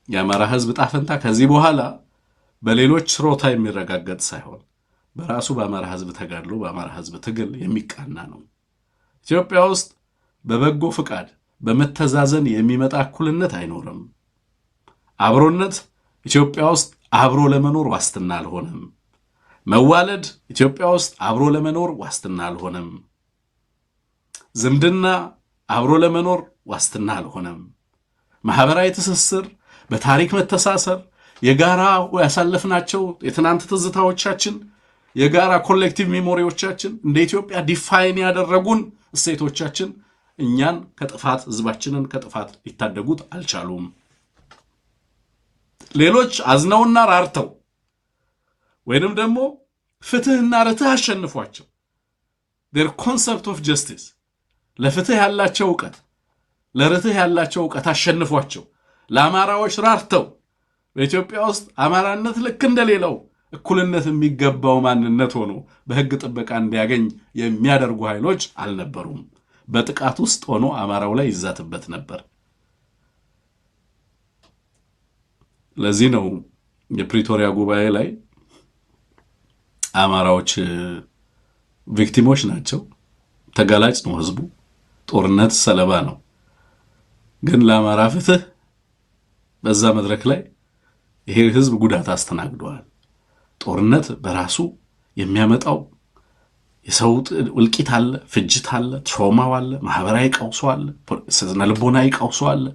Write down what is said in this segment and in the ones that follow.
የአማራ ህዝብ ጣፈንታ ከዚህ በኋላ በሌሎች ስሮታ የሚረጋገጥ ሳይሆን በራሱ በአማራ ህዝብ ተጋድሎ በአማራ ህዝብ ትግል የሚቃና ነው። ኢትዮጵያ ውስጥ በበጎ ፍቃድ በመተዛዘን የሚመጣ እኩልነት አይኖርም። አብሮነት ኢትዮጵያ ውስጥ አብሮ ለመኖር ዋስትና አልሆነም። መዋለድ ኢትዮጵያ ውስጥ አብሮ ለመኖር ዋስትና አልሆነም። ዝምድና አብሮ ለመኖር ዋስትና አልሆነም። ማህበራዊ ትስስር፣ በታሪክ መተሳሰር፣ የጋራ ያሳለፍናቸው የትናንት ትዝታዎቻችን፣ የጋራ ኮሌክቲቭ ሜሞሪዎቻችን እንደ ኢትዮጵያ ዲፋይን ያደረጉን እሴቶቻችን እኛን ከጥፋት ህዝባችንን ከጥፋት ሊታደጉት አልቻሉም። ሌሎች አዝነውና ራርተው ወይንም ደግሞ ፍትህና ርትህ አሸንፏቸው their concept of justice ለፍትህ ያላቸው ዕውቀት ለርትህ ያላቸው ዕውቀት አሸንፏቸው ለአማራዎች ራርተው በኢትዮጵያ ውስጥ አማራነት ልክ እንደሌላው እኩልነት የሚገባው ማንነት ሆኖ በህግ ጥበቃ እንዲያገኝ የሚያደርጉ ኃይሎች አልነበሩም። በጥቃት ውስጥ ሆኖ አማራው ላይ ይዛትበት ነበር። ለዚህ ነው የፕሪቶሪያ ጉባኤ ላይ አማራዎች ቪክቲሞች ናቸው፣ ተጋላጭ ነው ህዝቡ፣ ጦርነት ሰለባ ነው። ግን ለአማራ ፍትህ በዛ መድረክ ላይ ይሄ ህዝብ ጉዳት አስተናግዷል። ጦርነት በራሱ የሚያመጣው የሰው እልቂት አለ፣ ፍጅት አለ፣ ትራውማው አለ፣ ማህበራዊ ቀውስ አለ፣ ስነ ልቦናዊ ቀውስ አለ።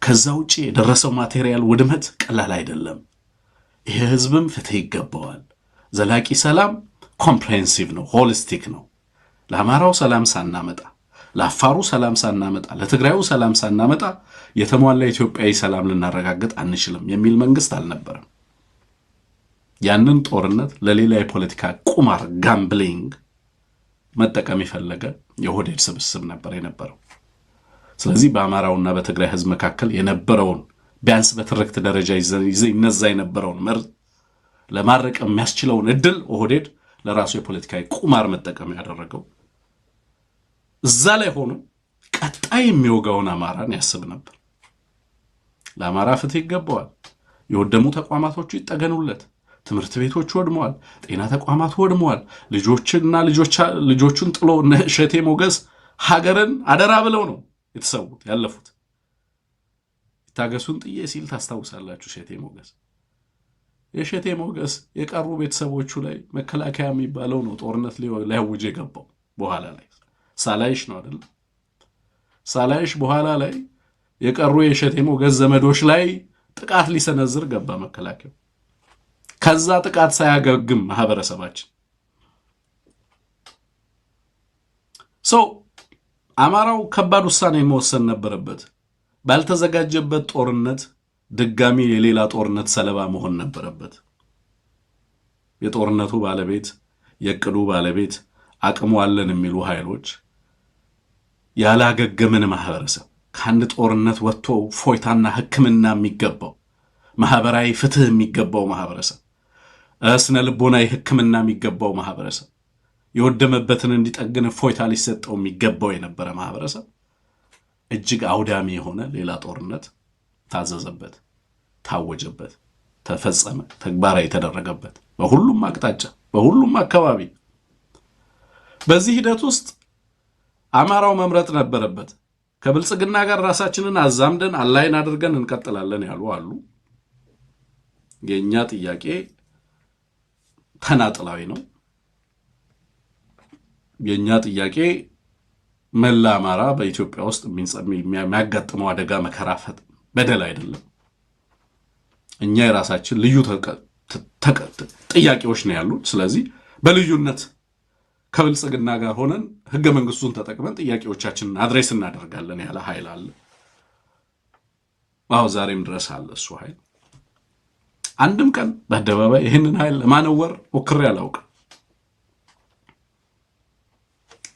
ከዛ ውጪ የደረሰው ማቴሪያል ውድመት ቀላል አይደለም። ይሄ ህዝብም ፍትህ ይገባዋል። ዘላቂ ሰላም ኮምፕሬሄንሲቭ ነው፣ ሆሊስቲክ ነው። ለአማራው ሰላም ሳናመጣ፣ ለአፋሩ ሰላም ሳናመጣ፣ ለትግራዩ ሰላም ሳናመጣ የተሟላ ኢትዮጵያዊ ሰላም ልናረጋግጥ አንችልም የሚል መንግስት አልነበረም። ያንን ጦርነት ለሌላ የፖለቲካ ቁማር ጋምብሊንግ መጠቀም የፈለገ የሆዴድ ስብስብ ነበር የነበረው። ስለዚህ በአማራውና በትግራይ ህዝብ መካከል የነበረውን ቢያንስ በትርክት ደረጃ ይነዛ የነበረውን መርዝ ለማረቅ የሚያስችለውን እድል ኦህዴድ ለራሱ የፖለቲካዊ ቁማር መጠቀም ያደረገው እዛ ላይ ሆኖ ቀጣይ የሚወጋውን አማራን ያስብ ነበር። ለአማራ ፍትህ ይገባዋል፣ የወደሙ ተቋማቶቹ ይጠገኑለት፣ ትምህርት ቤቶች ወድመዋል፣ ጤና ተቋማት ወድመዋል፣ ልጆቹን ጥሎ እሸቴ ሞገስ ሀገርን አደራ ብለው ነው የተሰዉት ያለፉት። ይታገሱን ጥዬ ሲል ታስታውሳላችሁ። የሸቴ ሞገስ የቀሩ ቤተሰቦቹ ላይ መከላከያ የሚባለው ነው ጦርነት ሊያውጅ የገባው በኋላ ላይ ሳላይሽ ነው አይደል? ሳላይሽ በኋላ ላይ የቀሩ የሸቴ ሞገስ ዘመዶች ላይ ጥቃት ሊሰነዝር ገባ መከላከያው። ከዛ ጥቃት ሳያገግም ማህበረሰባችን አማራው ከባድ ውሳኔ መወሰን ነበረበት። ባልተዘጋጀበት ጦርነት ድጋሚ የሌላ ጦርነት ሰለባ መሆን ነበረበት። የጦርነቱ ባለቤት የቅዱ ባለቤት አቅሙ አለን የሚሉ ኃይሎች ያላገገመን ማህበረሰብ ከአንድ ጦርነት ወጥቶ ፎይታና ሕክምና የሚገባው ማህበራዊ ፍትህ የሚገባው ማህበረሰብ ስነ ልቦናዊ ሕክምና የሚገባው ማህበረሰብ የወደመበትን እንዲጠግን ፎይታ ሊሰጠው የሚገባው የነበረ ማህበረሰብ እጅግ አውዳሚ የሆነ ሌላ ጦርነት ታዘዘበት፣ ታወጀበት፣ ተፈጸመ፣ ተግባራዊ ተደረገበት በሁሉም አቅጣጫ በሁሉም አካባቢ። በዚህ ሂደት ውስጥ አማራው መምረጥ ነበረበት። ከብልጽግና ጋር ራሳችንን አዛምደን አላይን አድርገን እንቀጥላለን ያሉ አሉ። የኛ ጥያቄ ተናጥላዊ ነው። የኛ ጥያቄ መላ አማራ በኢትዮጵያ ውስጥ የሚያጋጥመው አደጋ መከራፈት በደል አይደለም። እኛ የራሳችን ልዩ ጥያቄዎች ነው ያሉት። ስለዚህ በልዩነት ከብልጽግና ጋር ሆነን ህገ መንግስቱን ተጠቅመን ጥያቄዎቻችንን አድሬስ እናደርጋለን ያለ ኃይል አለ። ዛሬም ድረስ አለ እሱ ኃይል። አንድም ቀን በአደባባይ ይህንን ኃይል ለማነወር ሞክሬ አላውቅም።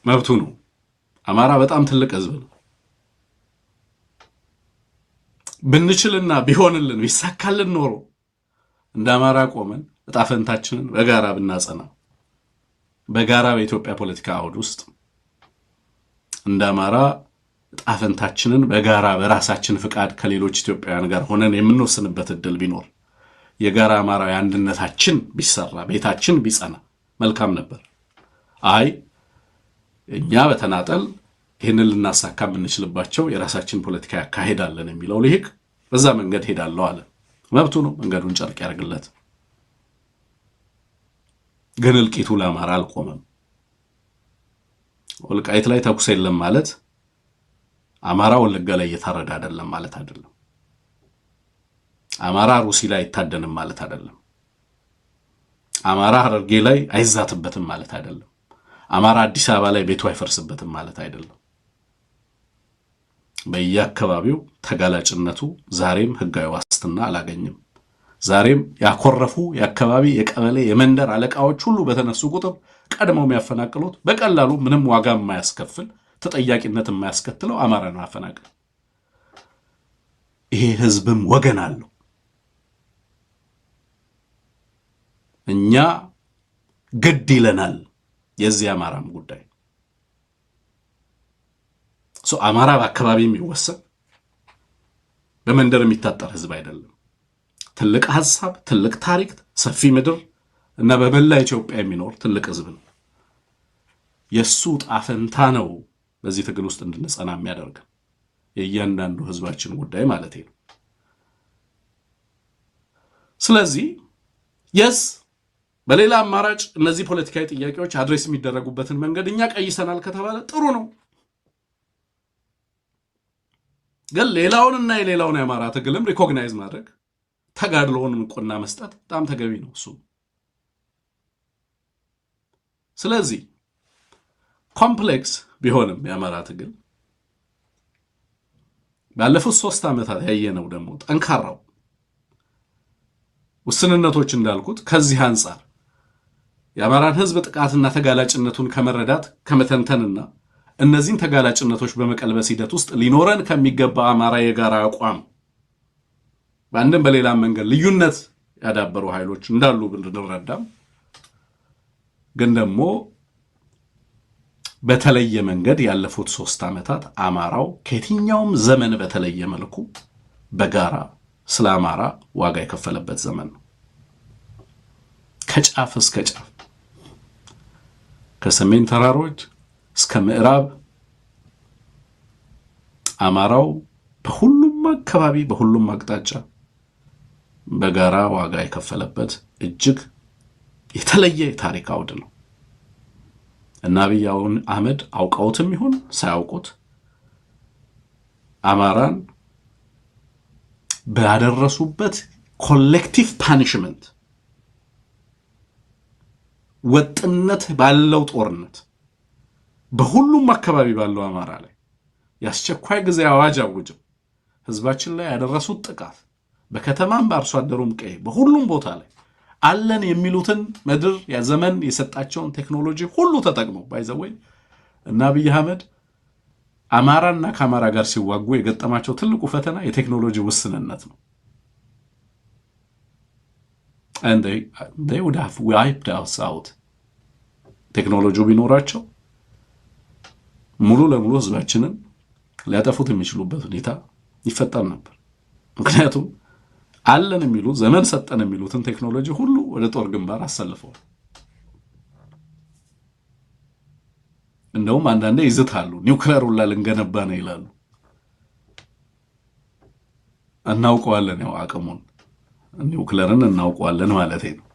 መብቱ ነው። አማራ በጣም ትልቅ ህዝብ ነው። ብንችልና ቢሆንልን ቢሳካልን ኖሮ እንደ አማራ ቆመን ዕጣ ፈንታችንን በጋራ ብናጸና በጋራ በኢትዮጵያ ፖለቲካ አውድ ውስጥ እንደ አማራ ጣፈንታችንን በጋራ በራሳችን ፍቃድ ከሌሎች ኢትዮጵያውያን ጋር ሆነን የምንወስንበት እድል ቢኖር የጋራ አማራዊ አንድነታችን ቢሰራ ቤታችን ቢጸና መልካም ነበር። አይ እኛ በተናጠል ይህንን ልናሳካ የምንችልባቸው የራሳችን ፖለቲካ ያካሄዳለን የሚለው ልሂቅ በዛ መንገድ ሄዳለሁ አለ። መብቱ ነው፣ መንገዱን ጨርቅ ያርግለት። ግን እልቂቱ ለአማራ አልቆመም። ወልቃይት ላይ ተኩስ የለም ማለት አማራ ወለጋ ላይ እየታረደ አይደለም ማለት አይደለም። አማራ ሩሲ ላይ አይታደንም ማለት አይደለም። አማራ ሐረርጌ ላይ አይዛትበትም ማለት አይደለም። አማራ አዲስ አበባ ላይ ቤቱ አይፈርስበትም ማለት አይደለም። በየአካባቢው ተጋላጭነቱ ዛሬም ህጋዊ ዋስትና አላገኘም። ዛሬም ያኮረፉ የአካባቢ የቀበሌ የመንደር አለቃዎች ሁሉ በተነሱ ቁጥር ቀድመው የሚያፈናቅሉት በቀላሉ ምንም ዋጋ የማያስከፍል ተጠያቂነት የማያስከትለው አማራ ነው ያፈናቅል። ይሄ ህዝብም ወገን አለው። እኛ ግድ ይለናል የዚህ አማራም ጉዳይ። አማራ በአካባቢ የሚወሰን በመንደር የሚታጠር ህዝብ አይደለም። ትልቅ ሐሳብ፣ ትልቅ ታሪክ፣ ሰፊ ምድር እና በመላ ኢትዮጵያ የሚኖር ትልቅ ህዝብ ነው። የሱ ጣፈንታ ነው በዚህ ትግል ውስጥ እንድንጸና የሚያደርግ የእያንዳንዱ ህዝባችን ጉዳይ ማለት ነው። ስለዚህ የስ በሌላ አማራጭ እነዚህ ፖለቲካዊ ጥያቄዎች አድሬስ የሚደረጉበትን መንገድ እኛ ቀይሰናል ከተባለ ጥሩ ነው። ግን ሌላውንና የሌላውን የአማራ ትግልም ሪኮግናይዝ ማድረግ ተጋድሎውን ምቆና መስጠት በጣም ተገቢ ነው እሱ። ስለዚህ ኮምፕሌክስ ቢሆንም የአማራ ትግል ባለፉት 3 ዓመታት ያየነው ደግሞ ጠንካራው ውስንነቶች እንዳልኩት ከዚህ አንጻር የአማራን ህዝብ ጥቃትና ተጋላጭነቱን ከመረዳት ከመተንተንና እነዚህን ተጋላጭነቶች በመቀልበስ ሂደት ውስጥ ሊኖረን ከሚገባ አማራ የጋራ አቋም በአንድም በሌላም መንገድ ልዩነት ያዳበሩ ኃይሎች እንዳሉ ብንረዳም ግን ደግሞ በተለየ መንገድ ያለፉት 3 ዓመታት አማራው ከየትኛውም ዘመን በተለየ መልኩ በጋራ ስለ አማራ ዋጋ የከፈለበት ዘመን ነው። ከጫፍ እስከ ጫፍ ከሰሜን ተራሮች እስከ ምዕራብ አማራው በሁሉም አካባቢ በሁሉም አቅጣጫ በጋራ ዋጋ የከፈለበት እጅግ የተለየ ታሪክ አውድ ነው እና አብይ አህመድ አውቀውትም ይሁን ሳያውቁት አማራን ባደረሱበት ኮሌክቲቭ ፓኒሽመንት ወጥነት ባለው ጦርነት በሁሉም አካባቢ ባለው አማራ ላይ ያስቸኳይ ጊዜ አዋጅ አውጀው ህዝባችን ላይ ያደረሱት ጥቃት በከተማም በአርሶ አደሩም ቀይ በሁሉም ቦታ ላይ አለን የሚሉትን ምድር ያዘመን የሰጣቸውን ቴክኖሎጂ ሁሉ ተጠቅመው ባይዘወይ እና አብይ አህመድ አማራና ከአማራ ጋር ሲዋጉ የገጠማቸው ትልቁ ፈተና የቴክኖሎጂ ውስንነት ነው። and they would have wiped us out ቴክኖሎጂ ቢኖራቸው ሙሉ ለሙሉ ህዝባችንን ሊያጠፉት የሚችሉበት ሁኔታ ይፈጠር ነበር። ምክንያቱም አለን የሚሉ ዘመን ሰጠን የሚሉትን ቴክኖሎጂ ሁሉ ወደ ጦር ግንባር አሰልፈዋል። እንደውም አንዳንዴ ይዝታሉ ኒውክሌሩን ልንገነባ ነው ይላሉ። እናውቀዋለን ያው አቅሙን ኒውክሌርን እናውቀዋለን ማለት ነው።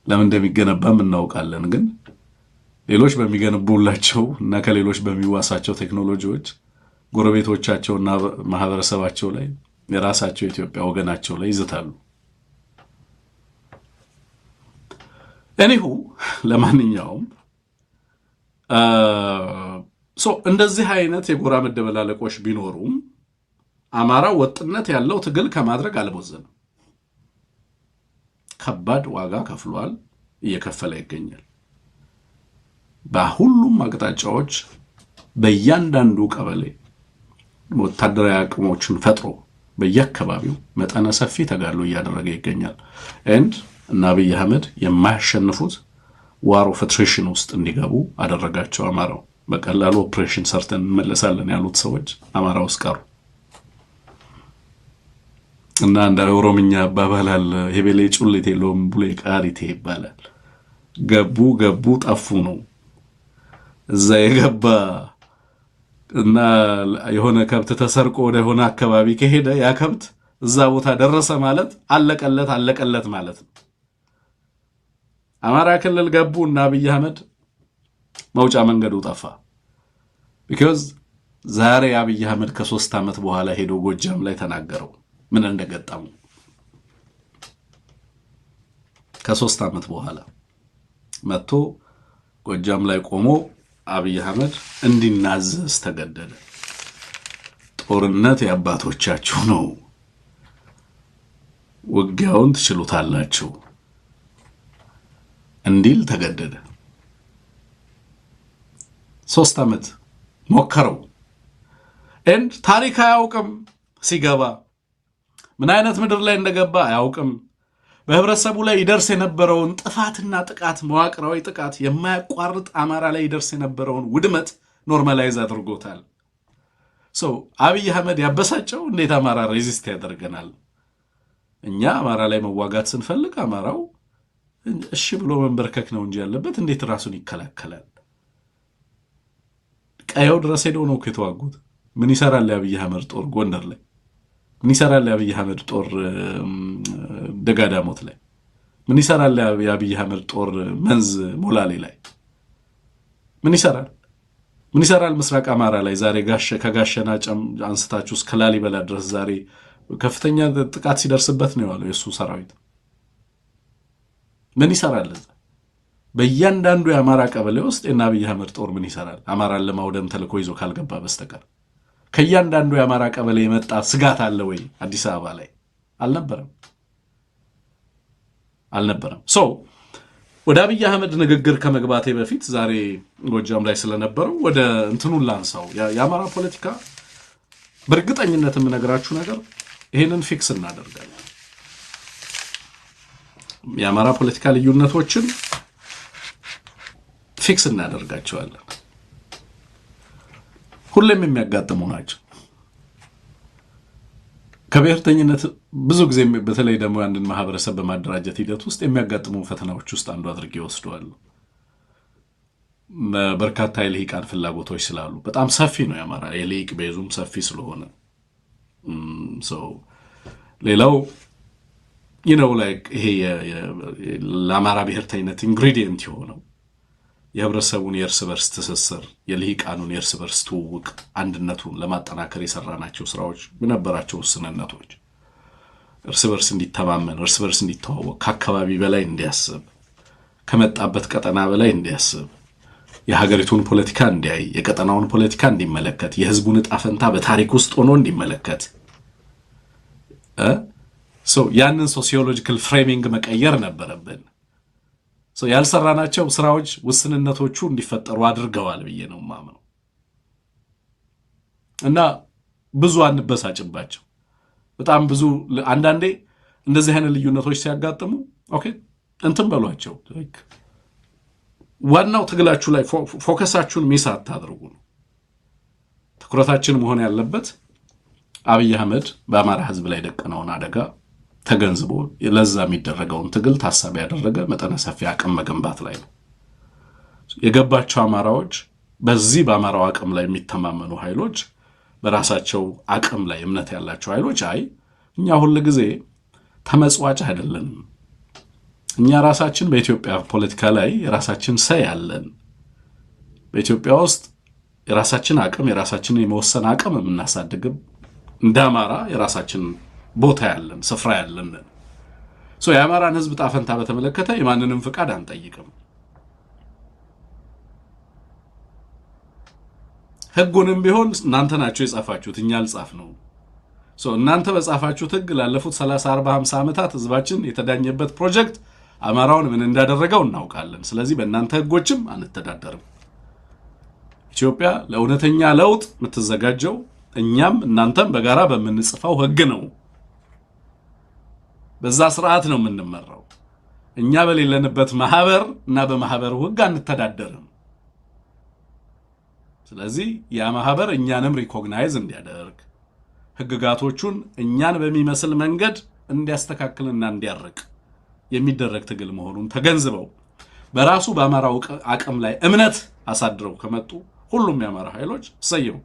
ለምን እንደሚገነባም እናውቃለን። ግን ሌሎች በሚገነቡላቸው እና ከሌሎች በሚዋሳቸው ቴክኖሎጂዎች ጎረቤቶቻቸውና ማህበረሰባቸው ላይ የራሳቸው ኢትዮጵያ ወገናቸው ላይ ይዝታሉ። ለማንኛውም እንደዚህ አይነት የጎራ መደበላለቆች ቢኖሩም አማራ ወጥነት ያለው ትግል ከማድረግ አልቦዘንም። ከባድ ዋጋ ከፍሏል፣ እየከፈለ ይገኛል። በሁሉም አቅጣጫዎች በእያንዳንዱ ቀበሌ ወታደራዊ አቅሞችን ፈጥሮ በየአካባቢው መጠነ ሰፊ ተጋድሎ እያደረገ ይገኛል። እና አብይ አህመድ የማያሸንፉት ዋር ኦፍ አትሪሽን ውስጥ እንዲገቡ አደረጋቸው አማራው። በቀላሉ ኦፕሬሽን ሰርተን እንመለሳለን ያሉት ሰዎች አማራ ውስጥ ቀሩ እና እንደ ኦሮምኛ አባባላል ሄቤሌ ጩልቴ ሎምቡሌ ቃሪቴ ይባላል። ገቡ ጠፉ ነው። እዛ የገባ እና የሆነ ከብት ተሰርቆ ወደ ሆነ አካባቢ ከሄደ ያ ከብት እዛ ቦታ ደረሰ ማለት አለቀለት ማለት ነው። አማራ ክልል ገቡ እና አብይ አህመድ መውጫ መንገዱ ጠፋ። because ዛሬ አብይ አህመድ ከ3 ዓመት በኋላ ሄዶ ጎጃም ላይ ተናገረው ምን እንደገጠሙ። ከ3 ዓመት በኋላ መጥቶ ጎጃም ላይ ቆሞ አብይ አህመድ እንዲናዘዝ ተገደደ። ጦርነት የአባቶቻችሁ ነው፣ ውጊያውን ትችሉታላችሁ እንዲል ተገደደ። 3 ዓመት ሞከረው and ታሪክ አያውቅም። ሲገባ ምን አይነት ምድር ላይ እንደገባ አያውቅም። በህብረተሰቡ ላይ ይደርስ የነበረውን ጥፋትና ጥቃት፣ መዋቅራዊ ጥቃት፣ የማያቋርጥ አማራ ላይ ይደርስ የነበረውን ውድመት ኖርማላይዝ አድርጎታል። አብይ አህመድ ያበሳጨው እንዴት አማራ ሬዚስት ያደርገናል? እኛ አማራ ላይ መዋጋት ስንፈልግ አማራው እሺ ብሎ መንበርከክ ነው እንጂ ያለበት እንዴት ራሱን ይከላከላል? ቀየው ድረስ ሄደው ነው የተዋጉት። ምን ይሰራል የአብይ አህመድ ጦር ጎንደር ላይ? ምን ይሰራል የአብይ አህመድ ጦር ደጋዳሞት ላይ? ምን ይሰራል የአብይ አህመድ ጦር መንዝ ሞላሌ ላይ? ምን ይሰራል ምስራቅ አማራ ላይ? ዛሬ ከጋሸና አንስታችሁ እስከ ላሊበላ ድረስ ዛሬ ከፍተኛ ጥቃት ሲደርስበት ነው ያለው የሱ ሰራዊት። ምን ይሰራል? በእያንዳንዱ የአማራ ቀበሌ ውስጥ የአብይ አህመድ ጦር ምን ይሰራል? አማራን ለማውደም ተልኮ ይዞ ካልገባ በስተቀር ከእያንዳንዱ የአማራ ቀበሌ የመጣ ስጋት አለ ወይ? አዲስ አበባ ላይ አልነበረም። ወደ አብይ አህመድ ንግግር ከመግባቴ በፊት ዛሬ ጎጃም ላይ ስለነበረው ወደ እንትኑን ላንሳው። የአማራ ፖለቲካ በእርግጠኝነት የምነግራችሁ ነገር ይሄንን ፊክስ እናደርጋለን። የአማራ ፖለቲካ ልዩነቶችን ፊክስ እናደርጋቸዋለን። ሁሌም የሚያጋጥሙ ናቸው። ከብሔርተኝነት ብዙ ጊዜ በተለይ ደግሞ አንድን ማህበረሰብ በማደራጀት ሂደት ውስጥ የሚያጋጥሙ ፈተናዎች ውስጥ አንዱ አድርጌ ወስደዋለሁ። በርካታ የልሂቃን ፍላጎቶች ስላሉ በጣም ሰፊ ነው የአማራ የልሂቅ ቤዙም ሰፊ ስለሆነ ሌላው ይሄ ለአማራ ብሔርተኝነት ኢንግሪዲየንት የሆነው የህብረተሰቡን የእርስ በርስ ትስስር፣ የልሂቃኑን የእርስ በርስ ትውውቅ አንድነቱን ለማጠናከር የሰራናቸው ስራዎች በነበራቸው ውስንነቶች እርስ በርስ እንዲተማመን፣ እርስ በርስ እንዲተዋወቅ፣ ከአካባቢ በላይ እንዲያስብ፣ ከመጣበት ቀጠና በላይ እንዲያስብ፣ የሀገሪቱን ፖለቲካ እንዲያይ፣ የቀጠናውን ፖለቲካ እንዲመለከት፣ የህዝቡን ዕጣ ፈንታ በታሪክ ውስጥ ሆኖ እንዲመለከት ያንን ሶሲዮሎጂካል ፍሬሚንግ መቀየር ነበረብን። ያልሰራናቸው ስራዎች ውስንነቶቹ እንዲፈጠሩ አድርገዋል ብዬ ነው የማምነው እና ብዙ አንበሳጭባቸው። በጣም ብዙ አንዳንዴ እንደዚህ አይነት ልዩነቶች ሲያጋጥሙ እንትን በሏቸው። ዋናው ትግላችሁ ላይ ፎከሳችሁን ሚስ አታድርጉ ነው። ትኩረታችን መሆን ያለበት አብይ አህመድ በአማራ ህዝብ ላይ ደቀነውን አደጋ ተገንዝቦ ለዛ የሚደረገውን ትግል ታሳቢ ያደረገ መጠነ ሰፊ አቅም መገንባት ላይ ነው። የገባቸው አማራዎች በዚህ በአማራው አቅም ላይ የሚተማመኑ ኃይሎች፣ በራሳቸው አቅም ላይ እምነት ያላቸው ኃይሎች እኛ ሁሉ ጊዜ ተመጽዋጭ አይደለንም፣ እኛ ራሳችን በኢትዮጵያ ፖለቲካ ላይ የራሳችን ሰይ አለን፣ በኢትዮጵያ ውስጥ የራሳችን አቅም የራሳችንን የመወሰን አቅም የምናሳድግም እንደ አማራ የራሳችን ቦታ ያለን ስፍራ ያለን የአማራን ህዝብ ጣፈንታ በተመለከተ የማንንም ፍቃድ አንጠይቅም። ህጉንም ቢሆን እናንተ ናችሁ የጻፋችሁት፣ እኛ አልጻፍ ነው። እናንተ በጻፋችሁት ህግ ላለፉት 30 40 50 ዓመታት ህዝባችን የተዳኘበት ፕሮጀክት አማራውን ምን እንዳደረገው እናውቃለን። ስለዚህ በእናንተ ህጎችም አንተዳደርም። ኢትዮጵያ ለእውነተኛ ለውጥ የምትዘጋጀው እኛም እናንተም በጋራ በምንጽፈው ህግ ነው። በዛ ስርዓት ነው የምንመራው። እኛ በሌለንበት ማህበር እና በማህበሩ ህግ አንተዳደርም። ስለዚህ ያ ማህበር እኛንም ሪኮግናይዝ እንዲያደርግ ህግጋቶቹን እኛን በሚመስል መንገድ እንዲያስተካክልና እንዲያርቅ የሚደረግ ትግል መሆኑን ተገንዝበው በራሱ በአማራው አቅም ላይ እምነት አሳድረው ከመጡ ሁሉም የአማራ ኃይሎች ሰየው